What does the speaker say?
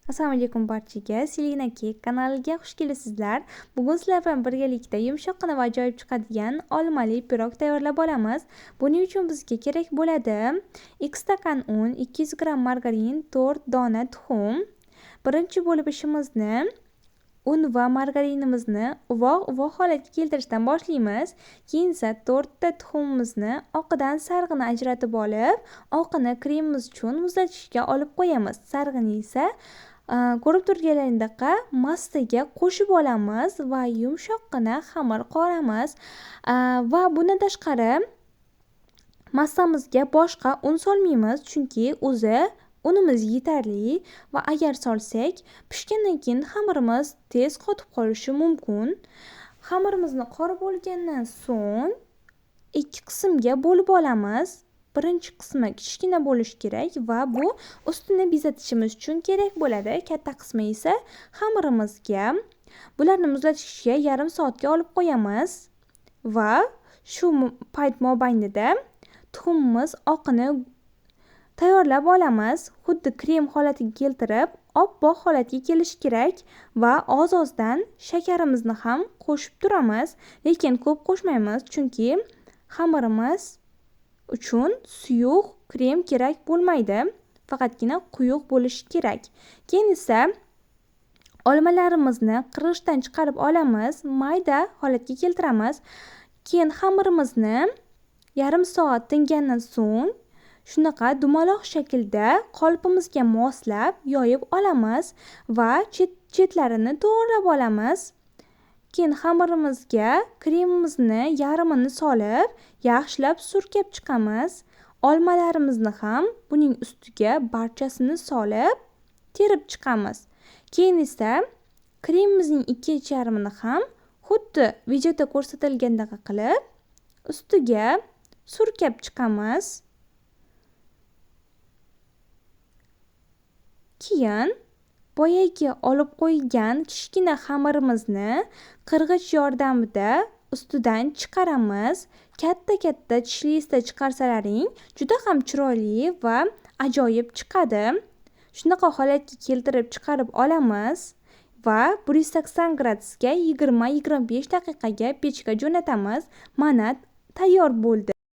Assalomu alaykum barchaga. Selina Cake kanaliga xush kelibsizlar. Bugun sizlar bilan birgalikda yumshoqqina va ajoyib chiqadigan olmali pirog tayyorlab olamiz. Buning uchun bizga kerak bo'ladi 2 stakan un, 200 gram margarin, 4 dona tuxum. Birinchi bo'lib ishimizni un va margarinimizni uvoq holatga keltirishdan boshlaymiz. Keyin esa 4 ta tuxumimizni oqidan sarig'ini ajratib olib, oqini kremimiz uchun muzlatishga olib qo'yamiz. Sarig'ini esa ko'rib turganlaringizdaqa massaga qo'shib olamiz va yumshoqqina xamir qoramiz. Va bundan tashqari massamizga boshqa un solmaymiz, chunki o'zi unimiz yetarli va agar solsak, pishgandan keyin xamirimiz tez qotib qolishi mumkin. Xamirimizni qorib olgandan so'ng ikki qismga bo'lib olamiz. Birinchi qismi kichkina bo'lishi kerak va bu ustini bezatishimiz uchun kerak bo'ladi. Katta qismi esa xamirimizga. Bularni muzlatishga yarim soatga olib qo'yamiz va shu payt mobaynida tuxumimiz oqini tayyorlab olamiz. Xuddi krem holatiga keltirib, oppoq holatga kelishi kerak va oz-ozdan shakarimizni ham qo'shib turamiz, lekin ko'p qo'shmaymiz, chunki xamirimiz uchun suyuq krem kerak bo'lmaydi, faqatgina quyuq bo'lishi kerak. Keyin esa olmalarimizni qirg'ichdan chiqarib olamiz, mayda holatga keltiramiz. Keyin xamirimizni yarim soat tingandan so'ng shunaqa dumaloq shaklda qolipimizga moslab yoyib olamiz va chetlarini to'g'rilab olamiz. Keyin xamirimizga kremimizni yarmini solib, yaxshilab surkab chiqamiz. Olmalarimizni ham buning ustiga barchasini solib, terib chiqamiz. Keyin esa kremimizning 2,5 ham xuddi videoda ko'rsatilgandek qilib ustiga surkab chiqamiz. Keyin boyagi olib qo'ygan kichkina xamirimizni qirg'ich yordamida ustidan chiqaramiz. Katta tishlisda chiqarsalaring juda ham chiroyli va ajoyib chiqadi. Shunaqa holatga keltirib chiqarib olamiz va 180 gradusga 20-25 daqiqaga pechga jo'natamiz. Mana tayyor bo'ldi.